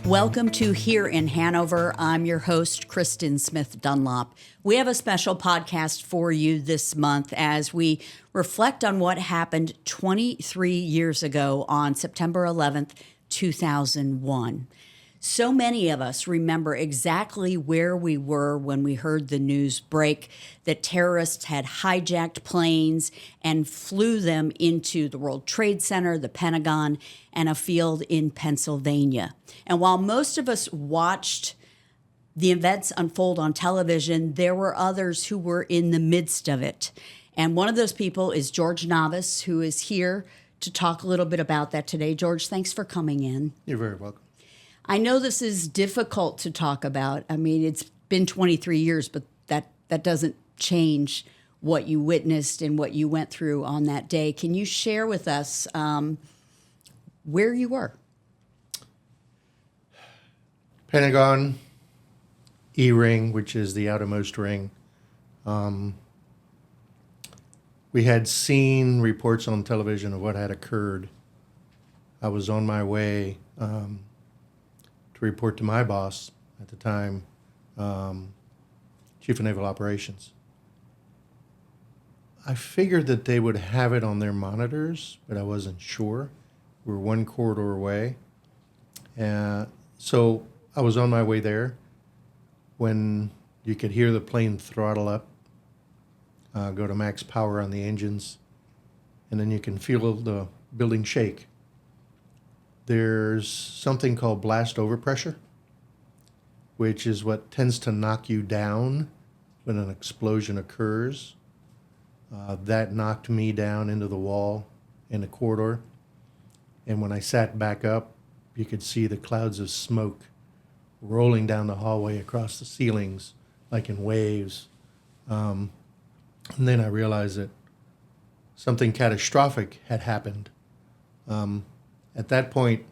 Welcome to Hear In Hanover. I'm your host, Kristen Smith Dunlop. We have a special podcast for you this month as we reflect on what happened 23 years ago on September 11th, 2001. So many of us remember exactly where we were when we heard the news break that terrorists had hijacked planes and flew them into the World Trade Center, the Pentagon, and a field in Pennsylvania. And while most of us watched the events unfold on television, there were others who were in the midst of it. And one of those people is George Navas, who is here to talk a little bit about that today. George, thanks for coming in. You're very welcome. I know this is difficult to talk about. I mean, it's been 23 years, but that doesn't change what you witnessed and what you went through on that day. Can you share with us where you were? Pentagon, E-ring, which is the outermost ring. We had seen reports on television of what had occurred. I was on my way to report to my boss at the time, Chief of Naval Operations. I figured that they would have it on their monitors, but I wasn't sure. We were one corridor away. So I was on my way there when you could hear the plane throttle up, go to max power on the engines, and then you can feel the building shake. There's something called blast overpressure, which is what tends to knock you down when an explosion occurs. That knocked me down into the wall in the corridor. And when I sat back up, you could see the clouds of smoke rolling down the hallway across the ceilings, like in waves. And then I realized that something catastrophic had happened. At that point,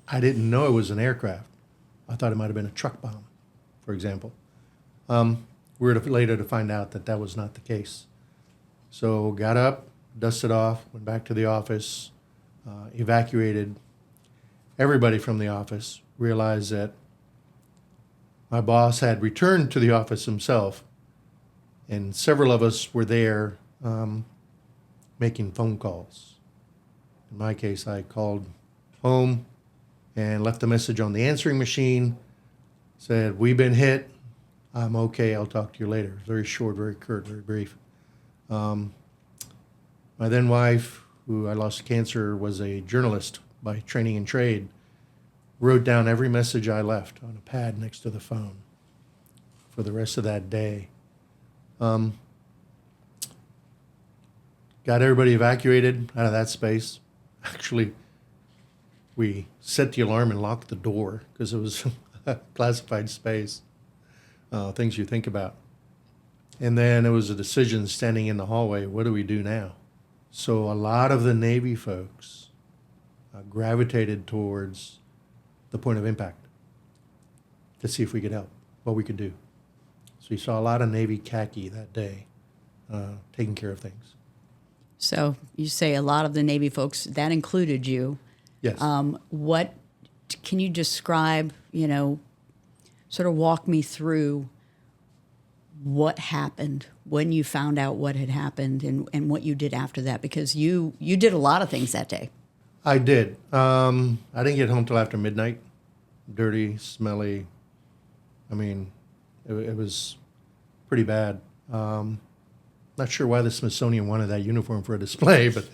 I didn't know it was an aircraft. I thought it might have been a truck bomb, for example. We were later to find out that that was not the case. So got up, dusted off, went back to the office, evacuated everybody from the office, realized that my boss had returned to the office himself, and several of us were there making phone calls. In my case, I called home and left a message on the answering machine, said, "We've been hit. I'm okay. I'll talk to you later." Very short, very curt, very brief. My then wife, who I lost to cancer, was a journalist by training and trade, wrote down every message I left on a pad next to the phone for the rest of that day. Got everybody evacuated out of that space. Actually, we set the alarm and locked the door because it was a classified space, things you think about. And then it was a decision standing in the hallway, what do we do now? So a lot of the Navy folks gravitated towards the point of impact to see if we could help, what we could do. So you saw a lot of Navy khaki that day taking care of things. So you say a lot of the Navy folks, that included you. Yes. What can you describe, sort of walk me through what happened when you found out what had happened and what you did after that? Because you did a lot of things that day. I did. I didn't get home till after midnight. Dirty, smelly. I mean, it was pretty bad. Not sure why the Smithsonian wanted that uniform for a display, but,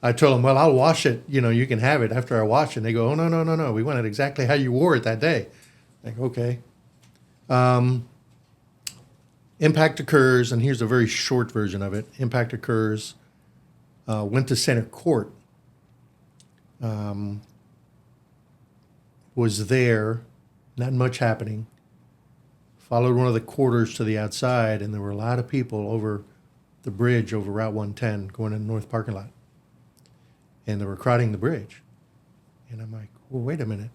I told them, well, I'll wash it. You can have it after I wash it. And they go, oh, no. We want it exactly how you wore it that day. Like, okay. Impact occurs, and here's a very short version of it. Impact occurs, went to center court, was there, not much happening. Followed one of the corridors to the outside, and there were a lot of people over the bridge over Route 110 going in the north parking lot. And they were crowding the bridge. And I'm like, well, wait a minute.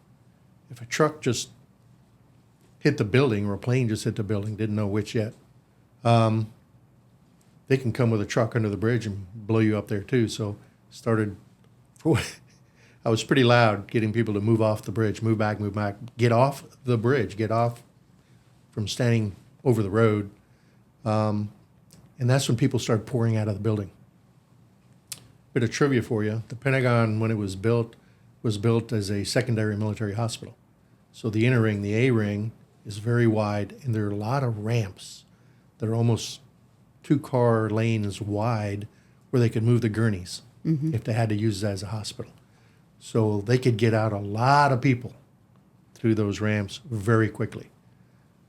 If a truck just hit the building or a plane just hit the building, didn't know which yet, they can come with a truck under the bridge and blow you up there too. So started, I I was pretty loud getting people to move off the bridge, move back, get off the bridge, get off from standing over the road. And that's when people started pouring out of the building. Bit of trivia for you. The Pentagon, when it was built as a secondary military hospital. So the inner ring, the A ring, is very wide, and there are a lot of ramps that are almost 2-car lanes wide where they could move the gurneys if they had to use it as a hospital. So they could get out a lot of people through those ramps very quickly.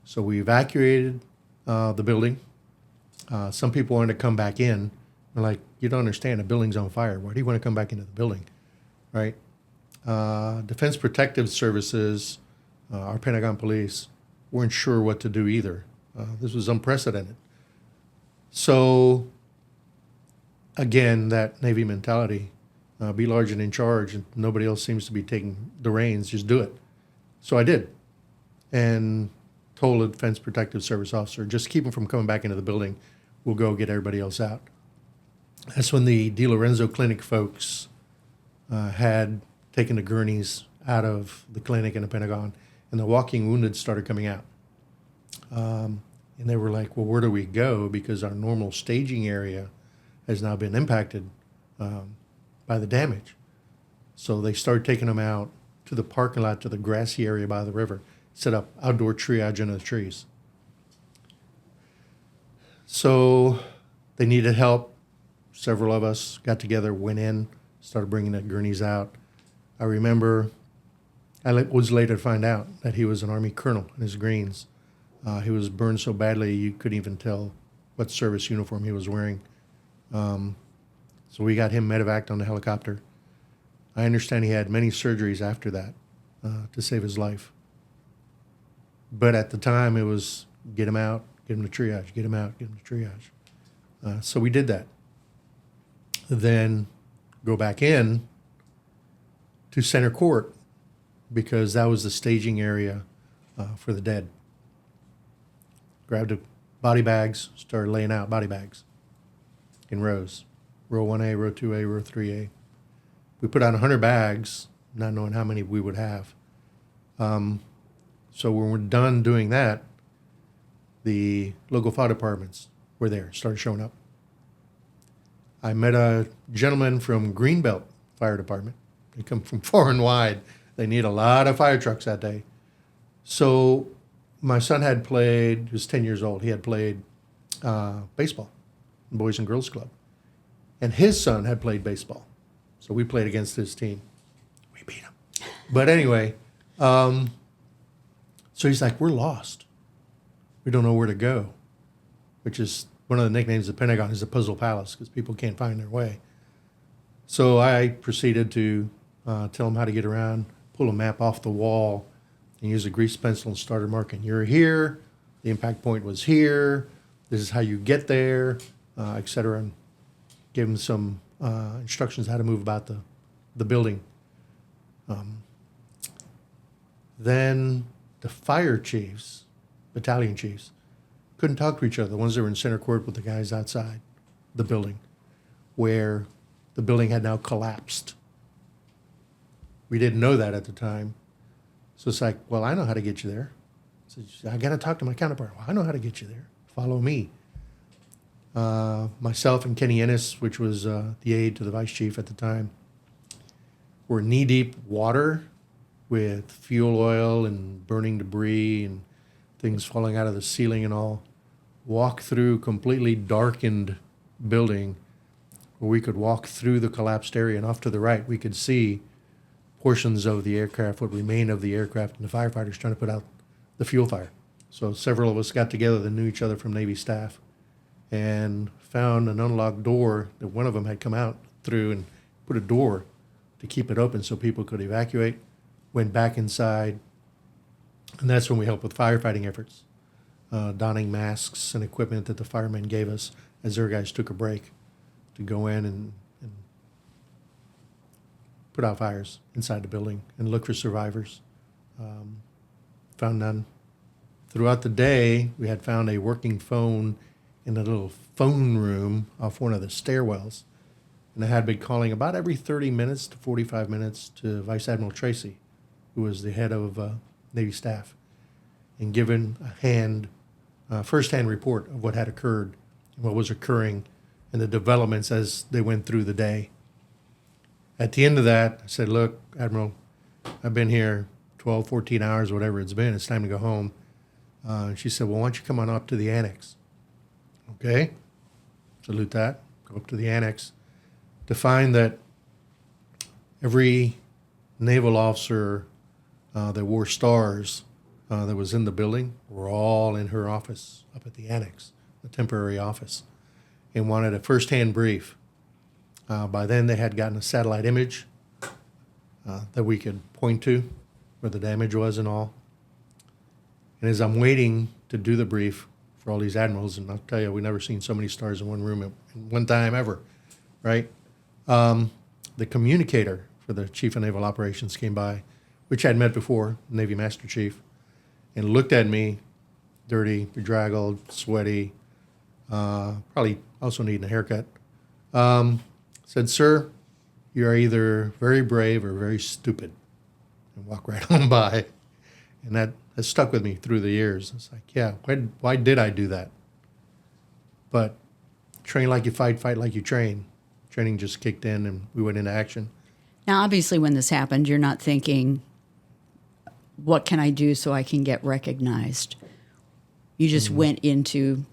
So we evacuated the building. Some people wanted to come back in. They're like, you don't understand, the building's on fire. Why do you want to come back into the building, right? Defense Protective Services, our Pentagon police, weren't sure what to do either. This was unprecedented. So, again, that Navy mentality, be large and in charge, and nobody else seems to be taking the reins, just do it. So I did, and told a Defense Protective Service officer, just keep them from coming back into the building. We'll go get everybody else out. That's when the DiLorenzo Clinic folks had taken the gurneys out of the clinic in the Pentagon, and the walking wounded started coming out. And they were like, well, where do we go? Because our normal staging area has now been impacted by the damage. So they started taking them out to the parking lot, to the grassy area by the river, set up outdoor triage under the trees. So they needed help. Several of us got together, went in, started bringing the gurneys out. I remember I was later to find out that he was an Army colonel in his Greens. He was burned so badly you couldn't even tell what service uniform he was wearing. So we got him medevaced on the helicopter. I understand he had many surgeries after that to save his life. But at the time, it was get him out, get him to triage, get him out, get him to triage. So we did that. Then go back in to center court because that was the staging area for the dead. Grabbed the body bags, started laying out body bags in rows. Row 1A, row 2A, row 3A. We put out 100 bags, not knowing how many we would have. So when we're done doing that, the local fire departments were there, started showing up. I met a gentleman from Greenbelt Fire Department. They come from far and wide. They need a lot of fire trucks that day. So my son had played, he was 10 years old, he had played baseball in Boys and Girls Club. And his son had played baseball. So we played against his team. We beat him. But anyway, so he's like, we're lost. We don't know where to go, which is one of the nicknames of the Pentagon is the Puzzle Palace because people can't find their way. So I proceeded to tell him how to get around, pull a map off the wall, and use a grease pencil and started marking, you're here, the impact point was here, this is how you get there, et cetera, and gave him some instructions how to move about the building. Then the fire chiefs, battalion chiefs, couldn't talk to each other, the ones that were in center court with the guys outside the building, where the building had now collapsed. We didn't know that at the time. So it's like, well, I know how to get you there. So I got to talk to my counterpart. Well, I know how to get you there. Follow me. Myself and Kenny Ennis, which was the aide to the vice chief at the time, were knee-deep water with fuel oil and burning debris and things falling out of the ceiling and all. Walk through completely darkened building where we could walk through the collapsed area, and off to the right we could see portions of the aircraft, what remained of the aircraft, and the firefighters trying to put out the fuel fire. So several of us got together that knew each other from Navy staff and found an unlocked door that one of them had come out through and put a door to keep it open so people could evacuate, went back inside, and that's when we helped with firefighting efforts, donning masks and equipment that the firemen gave us as their guys took a break to go in and put out fires inside the building and look for survivors. Found none. Throughout the day, we had found a working phone in a little phone room off one of the stairwells. And I had been calling about every 30 minutes to 45 minutes to Vice Admiral Tracy, who was the head of Navy staff, and given a first-hand report of what had occurred and what was occurring and the developments as they went through the day. At the end of that, I said, look, Admiral, I've been here 12, 14 hours, whatever it's been. It's time to go home. She said, well, why don't you come on up to the annex? Okay. Salute that. Go up to the annex to find that every naval officer that wore stars that was in the building were all in her office up at the annex, the temporary office, and wanted a first-hand brief. By then, they had gotten a satellite image that we could point to where the damage was and all. And as I'm waiting to do the brief for all these admirals, and I'll tell you, we've never seen so many stars in one room at one time ever, right? The communicator for the Chief of Naval Operations came by, which I'd met before, Navy Master Chief, and looked at me, dirty, bedraggled, sweaty, probably also needing a haircut. Said, sir, you are either very brave or very stupid, and walk right on by. And that has stuck with me through the years. It's like, yeah, why did I do that? But train like you fight, fight like you train. Training just kicked in and we went into action. Now, obviously, when this happened, you're not thinking, what can I do so I can get recognized? You just went into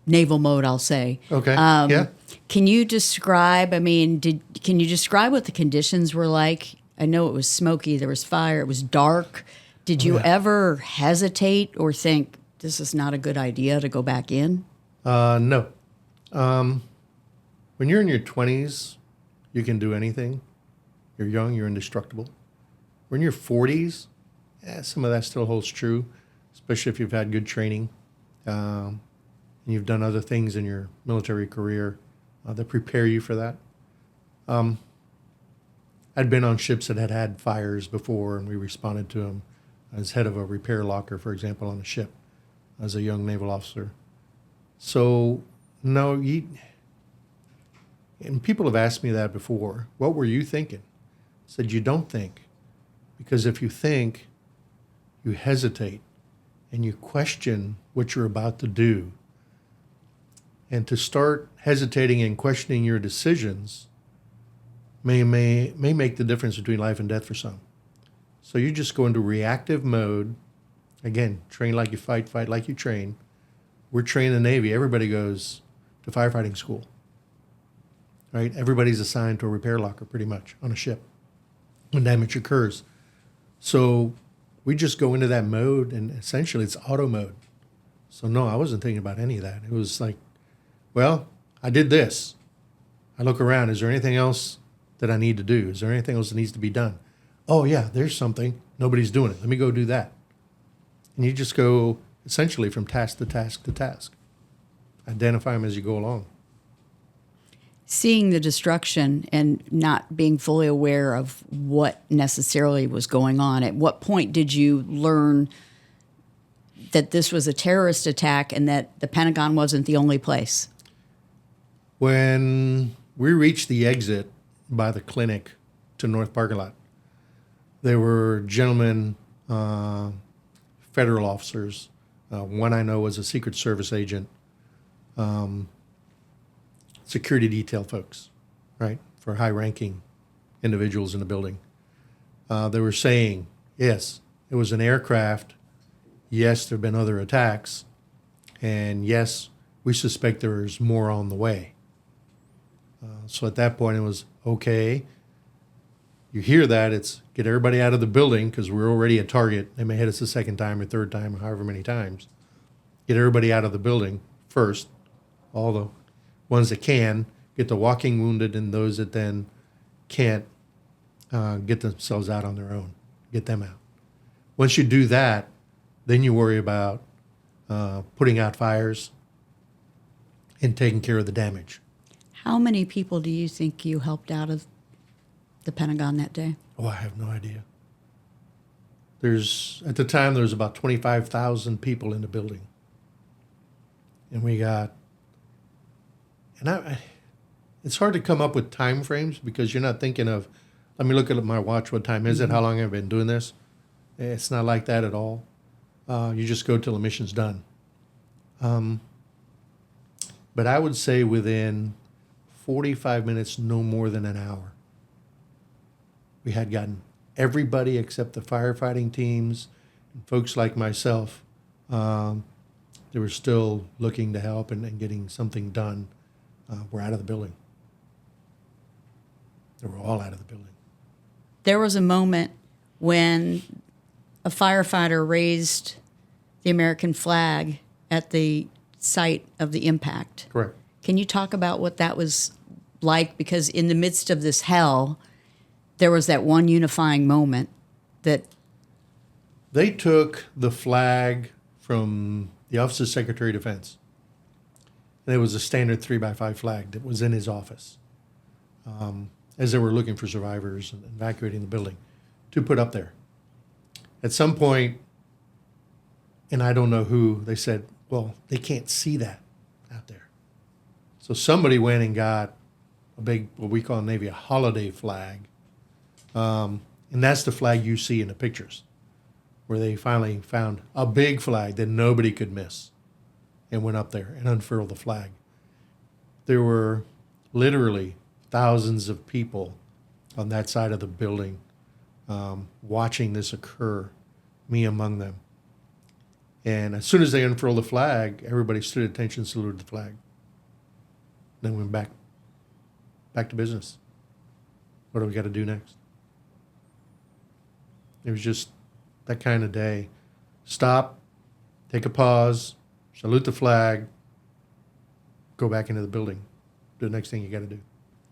naval mode, I'll say. Okay, yeah. Can you describe, can you describe what the conditions were like? I know it was smoky, there was fire, it was dark. Did you ever hesitate or think, this is not a good idea to go back in? No. When you're in your 20s, you can do anything. You're young, you're indestructible. When you're 40s, some of that still holds true, especially if you've had good training and you've done other things in your military career that prepare you for that. I'd been on ships that had had fires before, and we responded to them. I was head of a repair locker, for example, on a ship as a young naval officer. So, no, and people have asked me that before. What were you thinking? I said, you don't think. Because if you think, you hesitate and you question what you're about to do. And to start hesitating and questioning your decisions may make the difference between life and death for some. So you just go into reactive mode. Again, train like you fight, fight like you train. We're trained in the Navy. Everybody goes to firefighting school, right? Everybody's assigned to a repair locker pretty much on a ship when damage occurs. So we just go into that mode, and essentially it's auto mode. So no, I wasn't thinking about any of that. It was like, well, I did this. I look around. Is there anything else that I need to do? Is there anything else that needs to be done? Oh, yeah, there's something. Nobody's doing it. Let me go do that. And you just go essentially from task to task to task. Identify them as you go along. Seeing the destruction and not being fully aware of what necessarily was going on, at what point did you learn that this was a terrorist attack and that the Pentagon wasn't the only place? When we reached the exit by the clinic to North Parking Lot, there were gentlemen, federal officers. One I know was a Secret Service agent, security detail folks, right, for high-ranking individuals in the building. They were saying, yes, it was an aircraft. Yes, there have been other attacks. And yes, we suspect there's more on the way. So at that point, it was, okay, you hear that, it's get everybody out of the building because we're already a target. They may hit us a second time or third time or however many times. Get everybody out of the building first, all the ones that can, get the walking wounded and those that then can't get themselves out on their own, get them out. Once you do that, then you worry about putting out fires and taking care of the damage. How many people do you think you helped out of the Pentagon that day? Oh, I have no idea. At the time, there was about 25,000 people in the building. And we got, and it's hard to come up with time frames because you're not thinking of, let me look at my watch, what time is it, how long have I been doing this? It's not like that at all. You just go till the mission's done. But I would say within 45 minutes, no more than an hour, we had gotten everybody except the firefighting teams and folks like myself. They were still looking to help and getting something done. We're out of the building. They were all out of the building. There was a moment when a firefighter raised the American flag at the site of the impact. Correct. Can you talk about what that was like? Because in the midst of this hell, there was that one unifying moment that... They took the flag from the Office of Secretary of Defense. And it was a standard 3x5 flag that was in his office as they were looking for survivors and evacuating the building to put up there. At some point, and I don't know who, they said, well, they can't see that out there. So somebody went and got a big, what we call in the Navy, a holiday flag. And that's the flag you see in the pictures, where they finally found a big flag that nobody could miss and went up there and unfurled the flag. There were literally thousands of people on that side of the building watching this occur, me among them. And as soon as they unfurled the flag, everybody stood at attention, saluted the flag. Then went back to business. What do we got to do next? It was just that kind of day. Stop, take a pause, salute the flag, go back into the building. Do the next thing you got to do.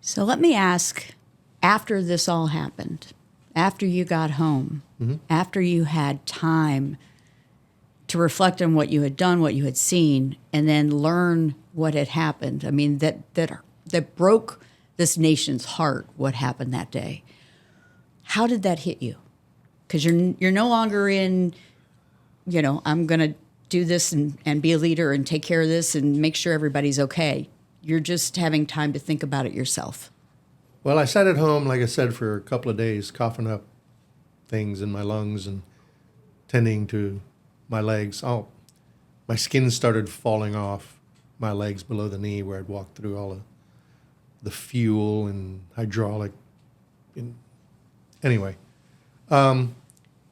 So let me ask, after this all happened, after you got home, after you had time to reflect on what you had done, what you had seen, and then learn what had happened. I mean, that broke this nation's heart, what happened that day. How did that hit you? Because you're no longer in, I'm going to do this and be a leader and take care of this and make sure everybody's okay. You're just having time to think about it yourself. Well, I sat at home, like I said, for a couple of days, coughing up things in my lungs and tending to my legs. Oh, my skin started falling off my legs below the knee where I'd walked through all of the fuel and hydraulic. Anyway, and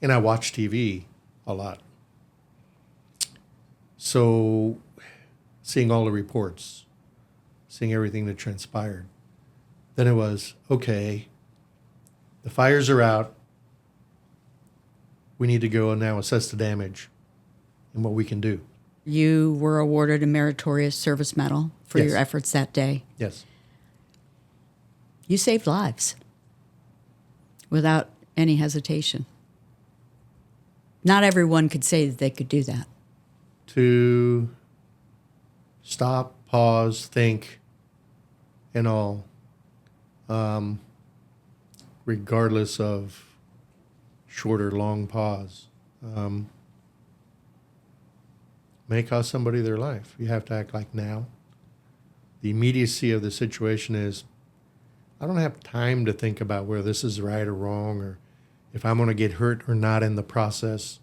I watched TV a lot. So seeing all the reports, seeing everything that transpired, then it was, okay, the fires are out. We need to go and now assess the damage and what we can do. You were awarded a Meritorious Service Medal for Yes. your efforts that day. Yes. You saved lives without any hesitation. Not everyone could say that they could do that. To stop, pause, think, and all, regardless of short or long pause, may cost somebody their life. You have to act like now. The immediacy of the situation is, I don't have time to think about whether this is right or wrong or if I'm going to get hurt or not in the process.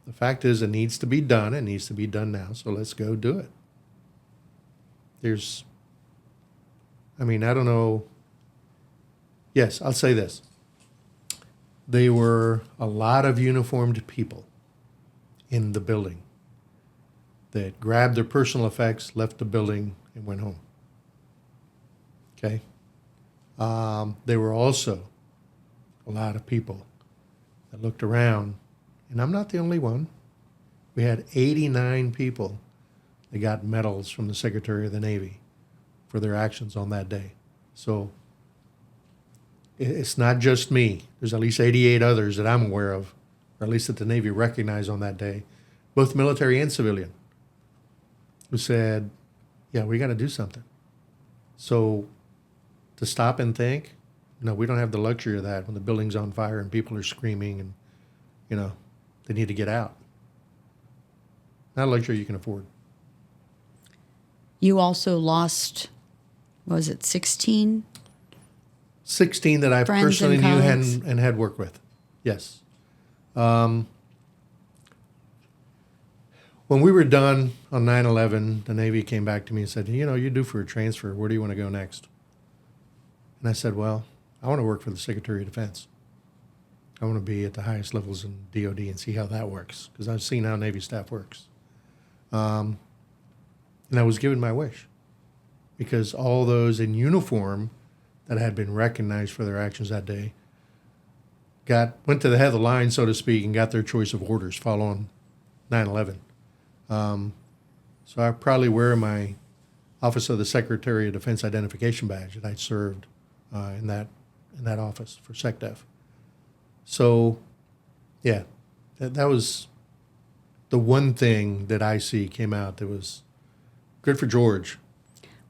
The fact is, it needs to be done. It needs to be done now, so let's go do it. I don't know. Yes, I'll say this. There were a lot of uniformed people in the building that grabbed their personal effects, left the building, and went home. Okay? There were also a lot of people that looked around, and I'm not the only one. We had 89 people that got medals from the Secretary of the Navy for their actions on that day. So it's not just me. There's at least 88 others that I'm aware of, or at least that the Navy recognized on that day, both military and civilian, who said, yeah, we got to do something. So to stop and think, no, we don't have the luxury of that when the building's on fire and people are screaming and, they need to get out. Not a luxury you can afford. You also lost was it 16? 16 that I Friends personally and knew colleagues. and had worked with. Yes. When we were done on 9/11, the Navy came back to me and said, you're due for a transfer. Where do you want to go next? And I said, well, I want to work for the Secretary of Defense. I want to be at the highest levels in DOD and see how that works, because I've seen how Navy staff works. And I was given my wish, because all those in uniform that had been recognized for their actions that day went to the head of the line, so to speak, and got their choice of orders following 9/11. So I probably wear my Office of the Secretary of Defense identification badge that I served in that office for SecDef. So, yeah, that was the one thing that I see came out that was good for George.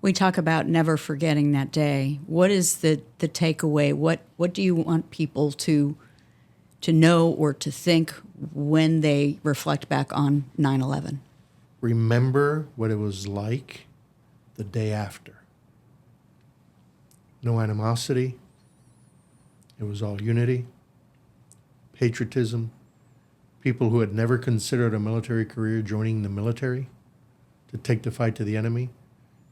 We talk about never forgetting that day. What is the takeaway? What do you want people to know or to think when they reflect back on 9/11? Remember what it was like the day after. No animosity. It was all unity, patriotism, people who had never considered a military career joining the military to take the fight to the enemy.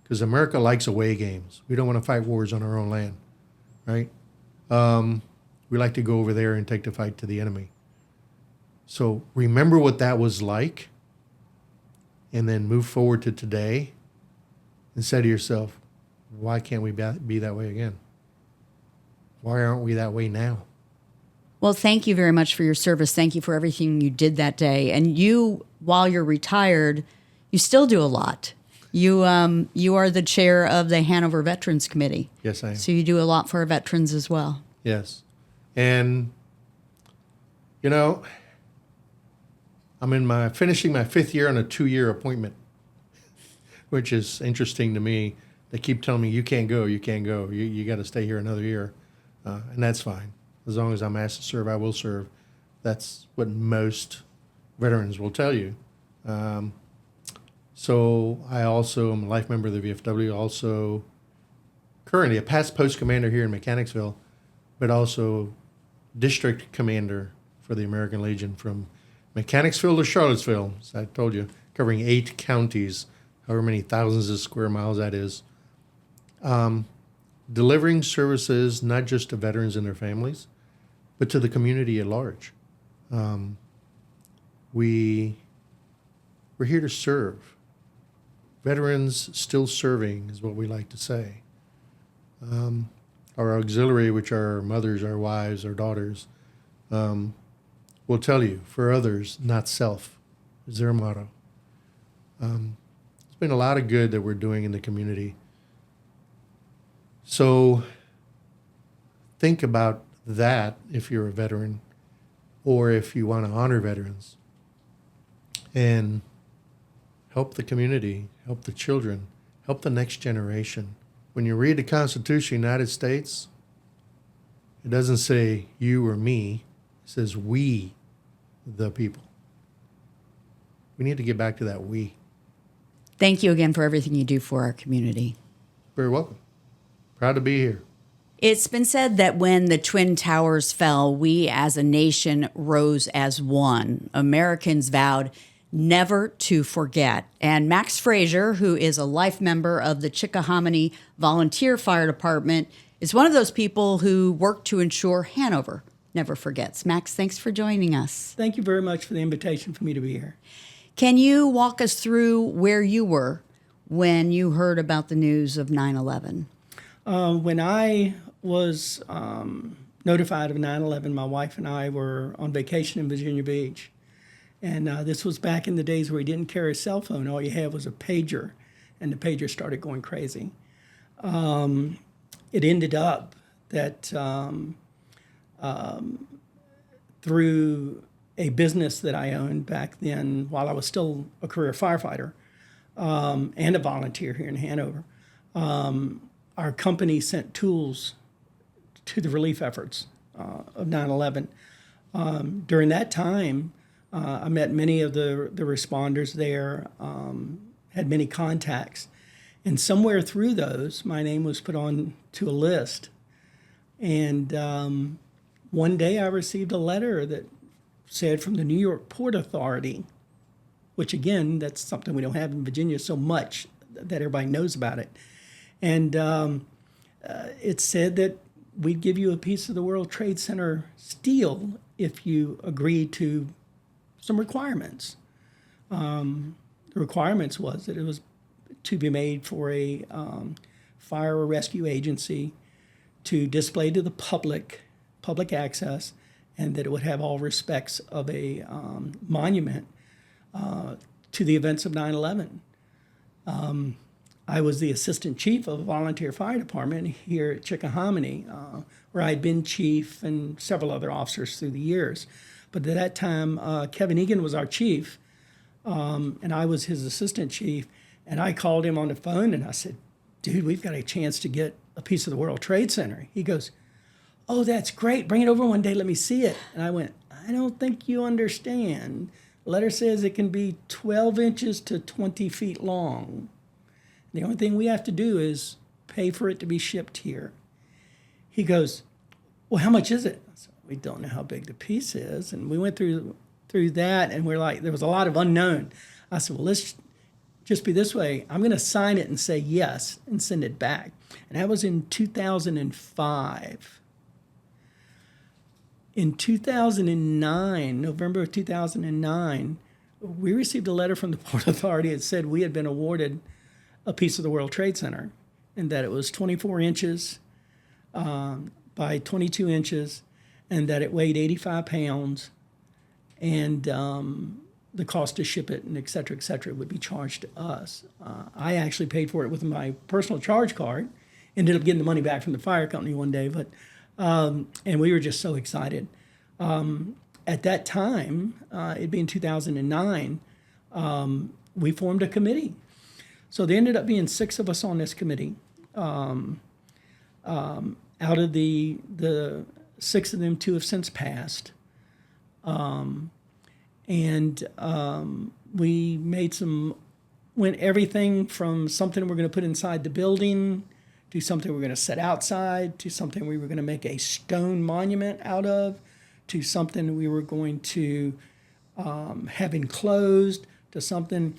Because America likes away games. We don't want to fight wars on our own land, right? We like to go over there and take the fight to the enemy. So remember what that was like, and then move forward to today and say to yourself, why can't we be that way again? Why aren't we that way now? Well, thank you very much for your service. Thank you for everything you did that day. And you, while you're retired, you still do a lot. You are the chair of the Hanover Veterans Committee. Yes, I am. So you do a lot for our veterans as well. Yes. And, I'm finishing my 5th year on a 2-year appointment, which is interesting to me. They keep telling me, you can't go. You got to stay here another year. And that's fine. As long as I'm asked to serve, I will serve. That's what most veterans will tell you. So I also am a life member of the VFW, also currently a past post commander here in Mechanicsville, but also district commander for the American Legion from Mechanicsville to Charlottesville, as I told you, covering 8 counties, however many thousands of square miles that is. Delivering services not just to veterans and their families, but to the community at large. We're here to serve. Veterans still serving is what we like to say. Our auxiliary, which are our mothers, our wives, our daughters, will tell you, for others, not self, is their motto. There's been a lot of good that we're doing in the community. So think about that if you're a veteran or if you want to honor veterans. And help the community, help the children, help the next generation. When you read the Constitution of the United States, it doesn't say you or me. It says we, the people. We need to get back to that we. Thank you again for everything you do for our community. Very welcome. Proud to be here. It's been said that when the Twin Towers fell, we as a nation rose as one. Americans vowed never to forget. And Max Frayser, who is a life member of the Chickahominy Volunteer Fire Department, is one of those people who work to ensure Hanover never forgets. Max, thanks for joining us. Thank you very much for the invitation for me to be here. Can you walk us through where you were when you heard about the news of 9/11? When I was notified of 9/11, my wife and I were on vacation in Virginia Beach. And this was back in the days where we didn't carry a cell phone. All you had was a pager, and the pager started going crazy. It ended up that through a business that I owned back then, while I was still a career firefighter and a volunteer here in Hanover, our company sent tools to the relief efforts of 9/11. During that time, I met many of the responders there, had many contacts, And somewhere through those, my name was put on to a list. And one day I received a letter that said from the New York Port Authority, which again, that's something we don't have in Virginia so much that everybody knows about it. And it said that we'd give you a piece of the World Trade Center steel if you agree to some requirements. The requirements was that it was to be made for a fire or rescue agency, to display to the public access, and that it would have all respects of a monument to the events of 9/11. I was the assistant chief of a volunteer fire department here at Chickahominy, where I'd been chief and several other officers through the years. But at that time, Kevin Egan was our chief, and I was his assistant chief. And I called him on the phone and I said, dude, we've got a chance to get a piece of the World Trade Center. He goes, oh, that's great. Bring it over one day. Let me see it. And I went, I don't think you understand. The letter says it can be 12 inches to 20 feet long. The only thing we have to do is pay for it to be shipped here. He goes, well, how much is it? I said, we don't know how big the piece is. And we went through that, and we're like, there was a lot of unknown. I said, well, let's just be this way. I'm going to sign it and say yes and send it back. And that was in 2005. In 2009, November of 2009, we received a letter from the Port Authority that said we had been awarded a piece of the World Trade Center, and that it was 24 inches by 22 inches, and that it weighed 85 pounds, and the cost to ship it and et cetera, would be charged to us. I actually paid for it with my personal charge card, ended up getting the money back from the fire company one day, but and we were just so excited. At that time, it being 2009, we formed a committee. So there ended up being 6 of us on this committee. Out of the 6 of them, 2 have since passed. We went everything from something we're going to put inside the building, to something we're going to set outside, to something we were going to make a stone monument out of, to something we were going to have enclosed, to something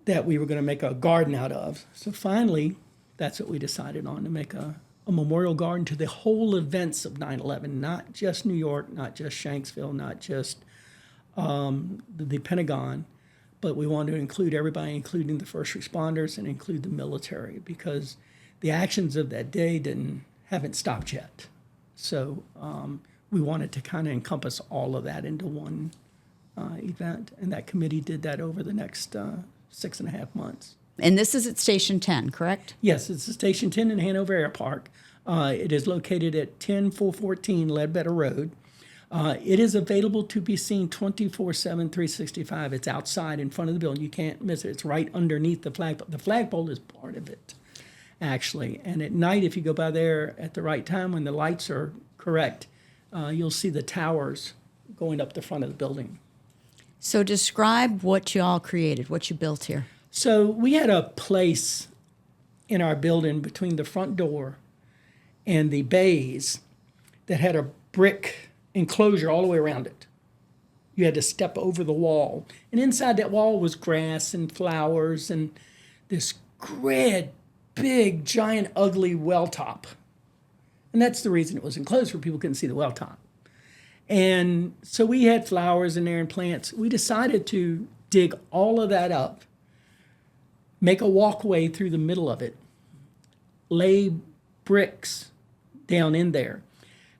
that we were going to make a garden out of. So finally, that's what we decided on, to make a memorial garden to the whole events of 9/11, not just New York, not just Shanksville, not just the Pentagon, but we wanted to include everybody, including the first responders and include the military, because the actions of that day haven't stopped yet. So we wanted to kind of encompass all of that into one event, and that committee did that over the next 6.5 months. And this is at Station 10, correct? Yes, it's Station 10 in Hanover Air Park. It is located at 10414 Ledbetter Road. It is available to be seen 24/7, 365. It's outside in front of the building. You can't miss it. It's right underneath the flagpole. The flagpole is part of it, actually. And at night, if you go by there at the right time when the lights are correct, you'll see the towers going up the front of the building. So describe what you all created, what you built here. So we had a place in our building between the front door and the bays that had a brick enclosure all the way around it. You had to step over the wall. And inside that wall was grass and flowers and this great, big, giant, ugly well top. And that's the reason it was enclosed, where people couldn't see the well top. And so we had flowers in there and plants. We decided to dig all of that up, make a walkway through the middle of it, lay bricks down in there.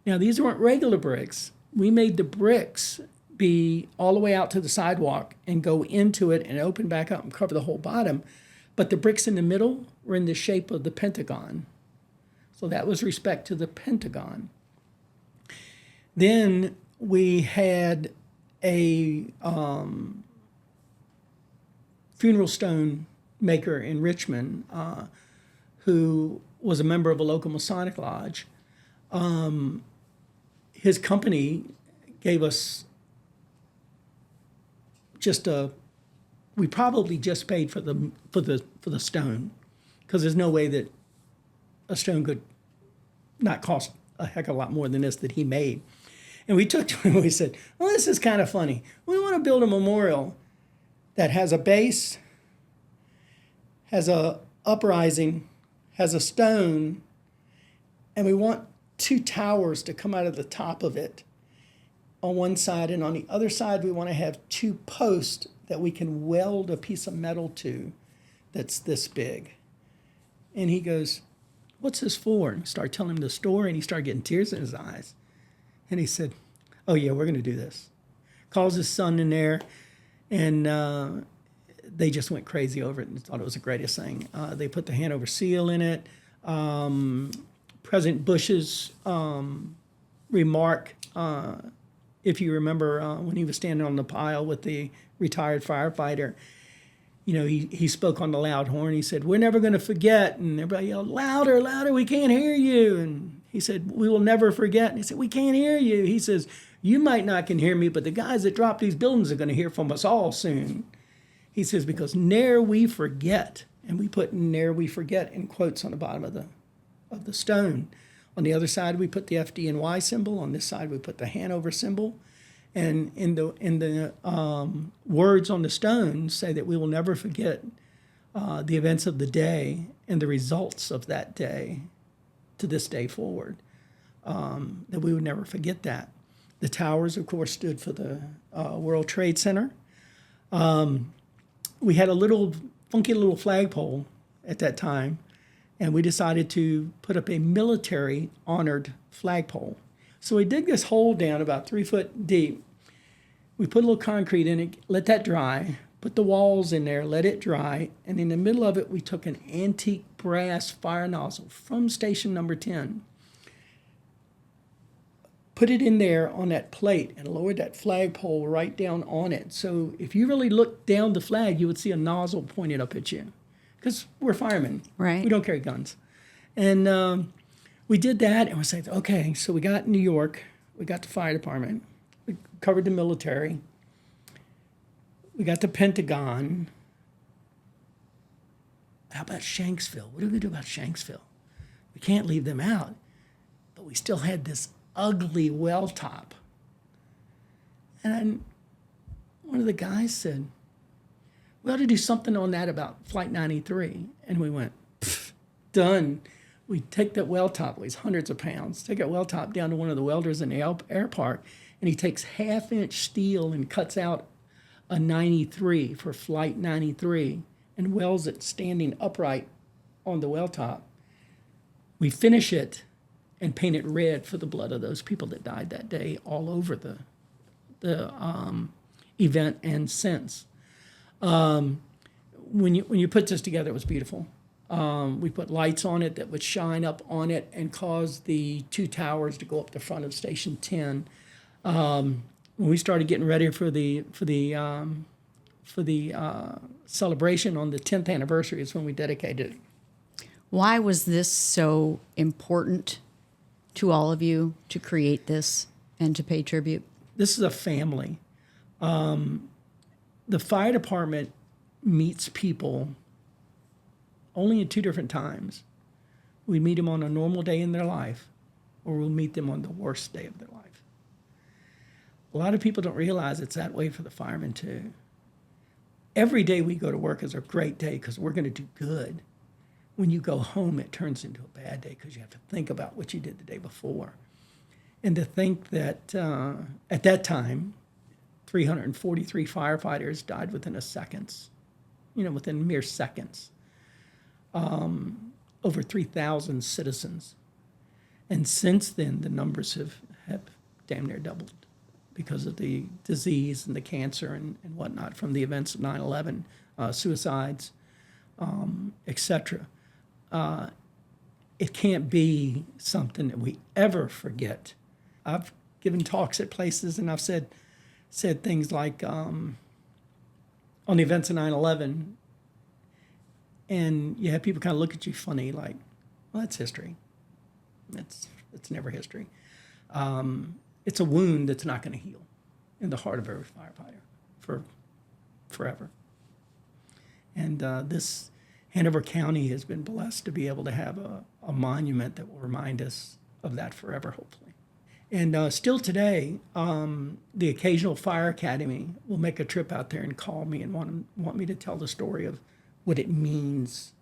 Now, these weren't regular bricks. We made the bricks be all the way out to the sidewalk and go into it and open back up and cover the whole bottom. But the bricks in the middle were in the shape of the Pentagon. So that was respect to the Pentagon. Then we had a funeral stone maker in Richmond who was a member of a local Masonic lodge. His company gave us we probably just paid for the stone. because there's no way that a stone could not cost a heck of a lot more than this that he made. And we took to him and we said, well, this is kind of funny. We want to build a memorial that has a base, has a uprising, has a stone, and we want 2 towers to come out of the top of it on one side, and on the other side we want to have 2 posts that we can weld a piece of metal to that's this big. And he goes, what's this for? And we started telling him the story, and he started getting tears in his eyes. And he said, oh yeah, we're going to do this. Calls his son in there, and they just went crazy over it and thought it was the greatest thing. They put the Hanover seal in it. President Bush's remark, if you remember, when he was standing on the pile with the retired firefighter, you know, he spoke on the loud horn. He said, we're never going to forget. And everybody yelled, louder, louder, we can't hear you. And he said, we will never forget. And he said, we can't hear you. He says, you might not can hear me, but the guys that dropped these buildings are going to hear from us all soon. He says, because ne'er we forget. And we put ne'er we forget in quotes on the bottom of the stone. On the other side, we put the FDNY symbol. On this side, we put the Hanover symbol. And in the words on the stone say that we will never forget the events of the day and the results of that day to this day forward, that we would never forget that. The towers, of course, stood for the World Trade Center. We had a little funky little flagpole at that time, and we decided to put up a military honored flagpole. So we dig this hole down about 3 foot deep. We put a little concrete in it, let that dry, put the walls in there, let it dry, and in the middle of it, we took an antique brass fire nozzle from station number 10, put it in there on that plate, and lowered that flagpole right down on it. So if you really looked down the flag, you would see a nozzle pointed up at you, because we're firemen. Right. We don't carry guns. And we did that, and we said, okay, so we got New York, we got the fire department, we covered the military, we got the Pentagon. How about Shanksville? What do we do about Shanksville? We can't leave them out, but we still had this ugly well top. And one of the guys said, we ought to do something on that about Flight 93. And we went, done. We take that well top, weighs hundreds of pounds, take that well top down to one of the welders in the air park, and he takes 1/2-inch steel and cuts out a 93 for Flight 93 and welds it standing upright on the well top. We finish it and paint it red for the blood of those people that died that day all over the event and since. When you put this together, it was beautiful. We put lights on it that would shine up on it and cause the 2 towers to go up the front of Station 10. When we started getting ready for the celebration on the 10th anniversary is when we dedicated it. Why was this so important to all of you to create this and to pay tribute? This is a family. The fire department meets people only in 2 different times. We meet them on a normal day in their life, or we'll meet them on the worst day of their life. A lot of people don't realize it's that way for the firemen too. Every day we go to work is a great day because we're going to do good. When you go home, it turns into a bad day because you have to think about what you did the day before. And to think that at that time, 343 firefighters died within seconds, within mere seconds. Over 3,000 citizens. And since then, the numbers have damn near doubled because of the disease and the cancer and whatnot from the events of 9/11, suicides, etc. It can't be something that we ever forget. I've given talks at places and I've said things like on the events of 9/11, and you have people kind of look at you funny, like, well, that's history. It's never history. It's a wound that's not going to heal in the heart of every firefighter for forever. And this Hanover County has been blessed to be able to have a monument that will remind us of that forever, hopefully. And still today, the occasional fire academy will make a trip out there and call me and want me to tell the story of what it means.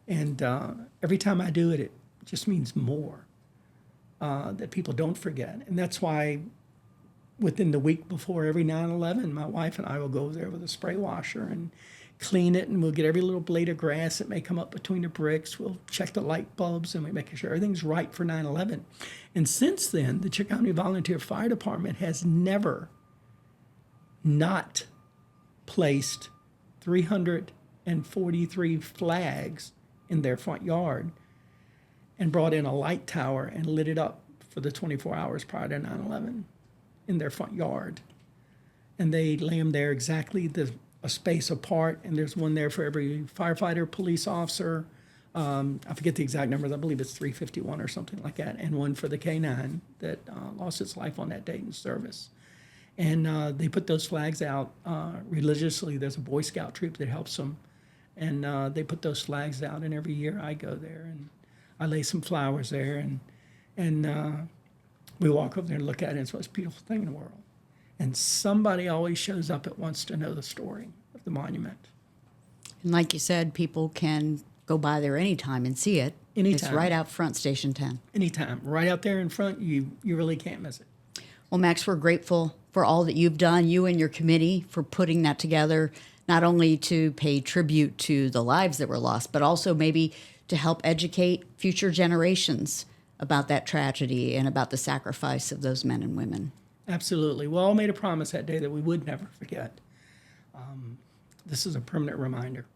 And every time I do it, it just means more that people don't forget. And that's why within the week before every 9/11, my wife and I will go there with a spray washer and clean it, and we'll get every little blade of grass that may come up between the bricks. We'll check the light bulbs, and we make sure everything's right for 9/11. And since then, the Chick County Volunteer Fire Department has never not placed 343 flags in their front yard and brought in a light tower and lit it up for the 24 hours prior to 9/11 in their front yard. And they lay them there exactly a space apart, and there's one there for every firefighter, police officer. I forget the exact numbers. I believe it's 351 or something like that, and one for the K-9 that lost its life on that date in service. And they put those flags out religiously. There's a Boy Scout troop that helps them, and they put those flags out. And every year I go there and I lay some flowers there, and we walk over there and look at it. It's the most beautiful thing in the world. And somebody always shows up that wants to know the story of the monument. And like you said, people can go by there anytime and see it. Anytime. It's right out front, Station 10. Anytime. Right out there in front, you really can't miss it. Well, Max, we're grateful for all that you've done, you and your committee, for putting that together, not only to pay tribute to the lives that were lost, but also maybe to help educate future generations about that tragedy and about the sacrifice of those men and women. Absolutely. We all made a promise that day that we would never forget. This is a permanent reminder.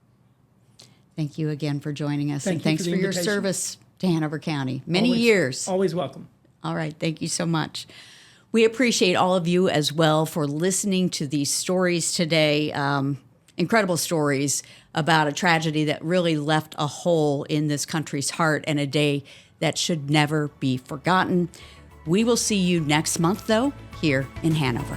Thank you again for joining us. Thank and you thanks for for the your invitation. service to Hanover County. Many years. Always welcome. All right. Thank you so much. We appreciate all of you as well for listening to these stories today. Incredible stories about a tragedy that really left a hole in this country's heart, and a day that should never be forgotten. We will see you next month, though, here in Hanover.